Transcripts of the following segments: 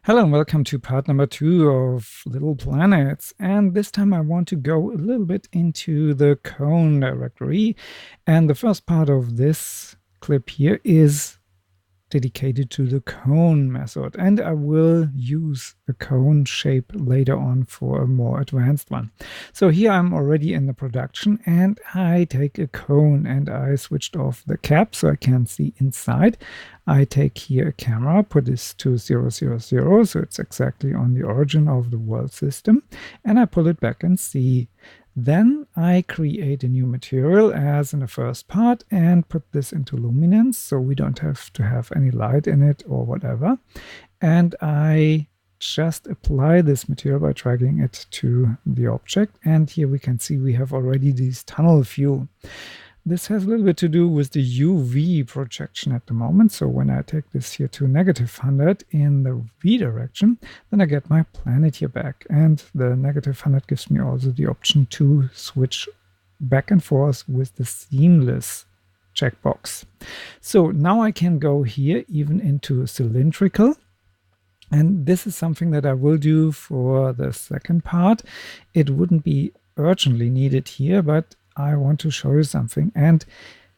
Hello and welcome to part number 2 of Little Planets. And this time I want to go a little bit into the cone directory. And the first part of this clip here is dedicated to the cone method. And I will use the cone shape later on for a more advanced one. So here I'm already in the production and I take a cone and I switched off the cap so I can see inside. I take here a camera, put this to 0, 0, 0, so it's exactly on the origin of the world system, and I pull it back and see. Then I create a new material as in the first part and put this into luminance so we don't have to have any light in it or whatever. And I just apply this material by dragging it to the object. And here we can see we have already this tunnel view. This has a little bit to do with the UV projection at the moment. So when I take this here to -100 in the V direction, then I get my planet here back. And the -100 gives me also the option to switch back and forth with the seamless checkbox. So now I can go here even into cylindrical. And this is something that I will do for the second part. It wouldn't be urgently needed here, but I want to show you something and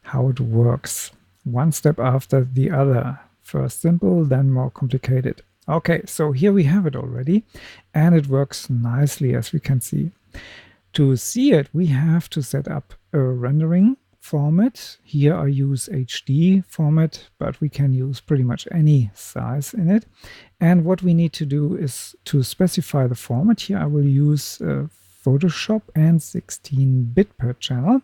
how it works. One step after the other. First simple, then more complicated. Okay, so here we have it already, and it works nicely as we can see. To see it, we have to set up a rendering format. Here I use HD format, but we can use pretty much any size in it. And what we need to do is to specify the format. Here I will use Photoshop and 16-bit per channel.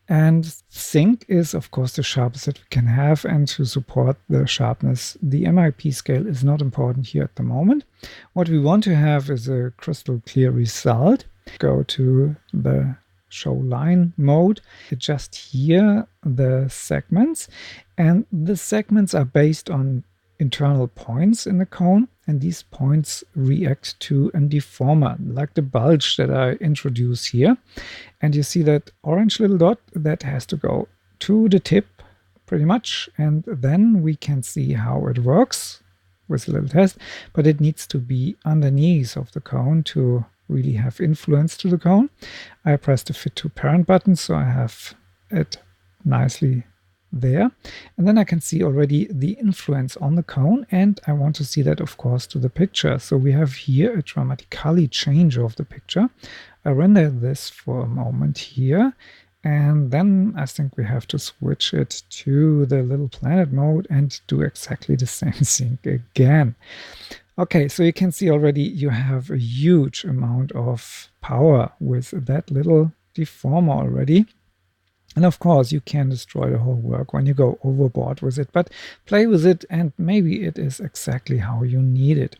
And sync is, of course, the sharpest that we can have, and to support the sharpness, the MIP scale is not important here at the moment. What we want to have is a crystal clear result. Go to the show line mode, adjust here the segments, and the segments are based on internal points in the cone, and these points react to a deformer, like the bulge that I introduce here. And you see that orange little dot that has to go to the tip pretty much, and then we can see how it works with a little test, but it needs to be underneath of the cone to really have influence to the cone. I press the fit to parent button so I have it nicely there, and then I can see already the influence on the cone, and I want to see that, of course, to the picture. So we have here a dramatically change of the picture. I render this for a moment here, and then I think we have to switch it to the little planet mode and do exactly the same thing again. Okay, so you can see already you have a huge amount of power with that little deformer already. And of course, you can destroy the whole work when you go overboard with it, but play with it and maybe it is exactly how you need it.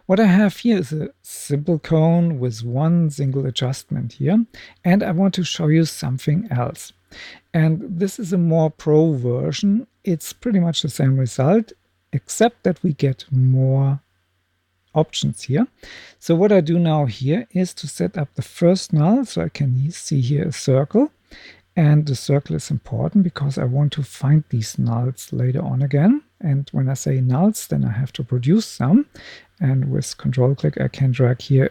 What I have here is a simple cone with one single adjustment here, and I want to show you something else. And this is a more pro version. It's pretty much the same result, except that we get more options here. So what I do now here is to set up the first null, so I can see here a circle. And the circle is important because I want to find these nulls later on again. And when I say nulls, then I have to produce some. And with control click, I can drag here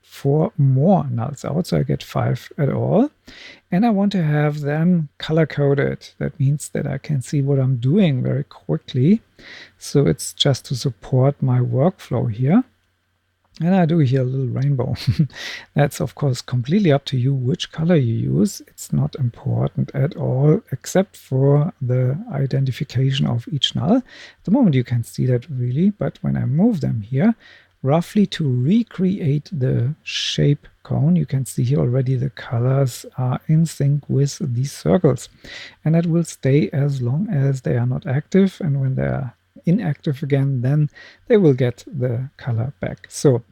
4 more nulls out. So I get 5 at all. And I want to have them color coded. That means that I can see what I'm doing very quickly. So it's just to support my workflow here. And I do here a little rainbow. That's, of course, completely up to you which color you use. It's not important at all, except for the identification of each null. At the moment, you can see that really, but when I move them here, roughly to recreate the shape cone, you can see here already the colors are in sync with these circles. And that will stay as long as they are not active, and when they are inactive again, then they will get the color back. So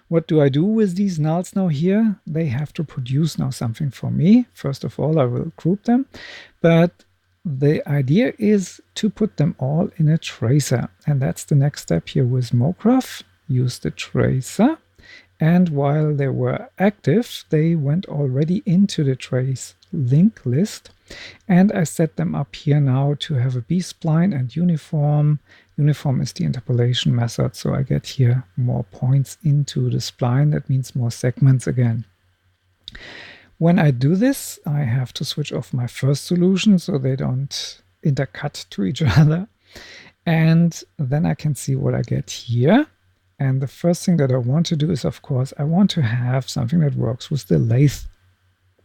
what do I do with these nulls now here? They have to produce now something for me. First of all, I will group them, but the idea is to put them all in a tracer, and that's the next step here with MoGraph. Use the tracer, and while they were active, they went already into the trace link list. And I set them up here now to have a B-spline and uniform. Uniform is the interpolation method, so I get here more points into the spline. That means more segments again. When I do this, I have to switch off my first solution so they don't intercut to each other. And then I can see what I get here. And the first thing that I want to do is, of course, I want to have something that works with the lathe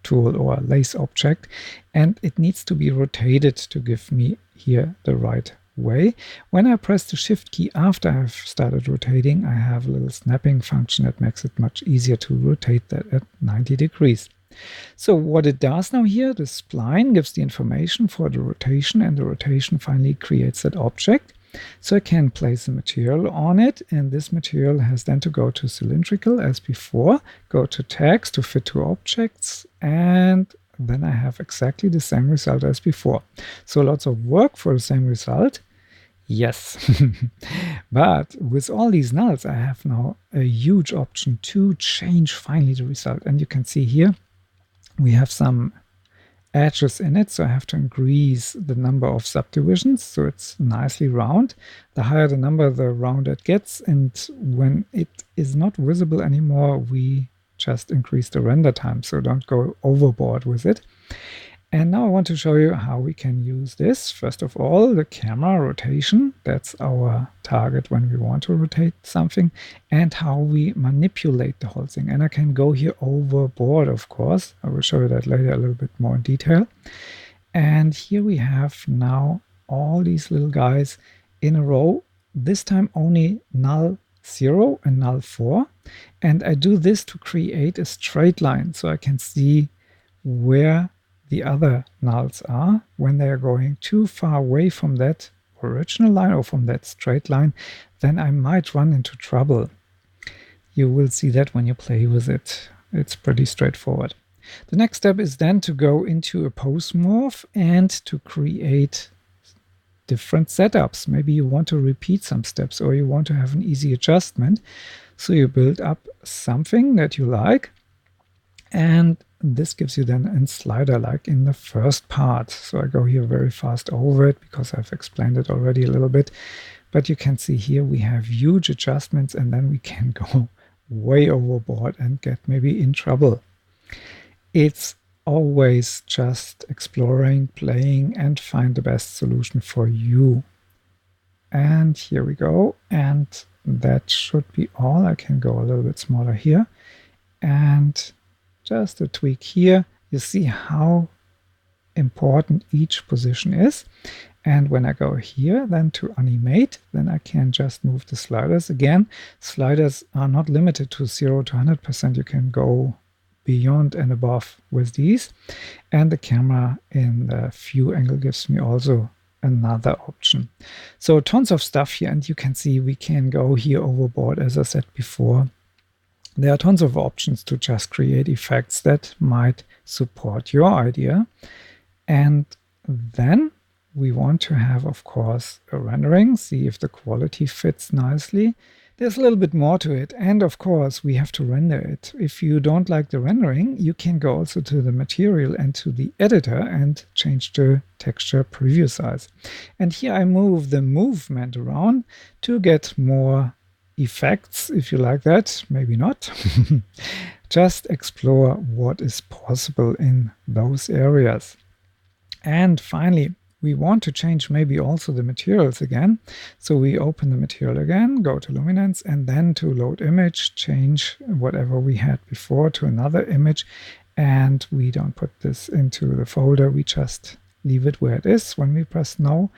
tool or lathe object, and it needs to be rotated to give me here the right way. When I press the shift key after I've started rotating, I have a little snapping function that makes it much easier to rotate that at 90 degrees. So what it does now here, the spline gives the information for the rotation, and the rotation finally creates that object. So I can place a material on it, and this material has then to go to cylindrical as before, go to tags to fit to objects, and then I have exactly the same result as before. So lots of work for the same result. Yes. But with all these nulls, I have now a huge option to change finally the result. And you can see here we have some edges in it, so I have to increase the number of subdivisions so it's nicely round. The higher the number, the rounder it gets, and when it is not visible anymore, we just increase the render time, so don't go overboard with it. And now I want to show you how we can use this. First of all, the camera rotation, that's our target when we want to rotate something, and how we manipulate the whole thing. And I can go here overboard, of course. I will show you that later a little bit more in detail. And here we have now all these little guys in a row, this time only null 0 and null 4. And I do this to create a straight line, so I can see where the other nulls are. When they are going too far away from that original line or from that straight line, then I might run into trouble. You will see that when you play with it. It's pretty straightforward. The next step is then to go into a pose morph and to create different setups. Maybe you want to repeat some steps, or you want to have an easy adjustment. So you build up something that you like, and this gives you then a slider like in the first part. So I go here very fast over it because I've explained it already a little bit. But you can see here we have huge adjustments, and then we can go way overboard and get maybe in trouble. It's always just exploring, playing, and find the best solution for you. And here we go. And that should be all. I can go a little bit smaller here. And just a tweak here. You see how important each position is. And when I go here then to animate, then I can just move the sliders again. Sliders are not limited to 0 to 100%. You can go beyond and above with these. And the camera in the view angle gives me also another option. So tons of stuff here, and you can see we can go here overboard, as I said before. There are tons of options to just create effects that might support your idea. And then we want to have, of course, a rendering, see if the quality fits nicely. There's a little bit more to it, and of course we have to render it. If you don't like the rendering, you can go also to the material and to the editor and change the texture preview size. And here I move the movement around to get more effects, if you like that, maybe not. Just explore what is possible in those areas. And finally, we want to change maybe also the materials again. So we open the material again, go to luminance, and then to load image, change whatever we had before to another image. And we don't put this into the folder, we just leave it where it is. When we press no,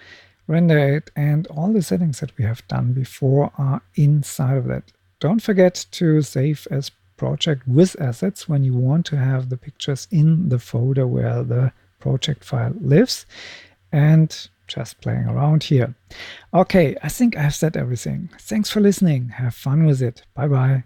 render it, and all the settings that we have done before are inside of that. Don't forget to save as project with assets when you want to have the pictures in the folder where the project file lives. And just playing around here. Okay, I think I've said everything. Thanks for listening. Have fun with it. Bye bye.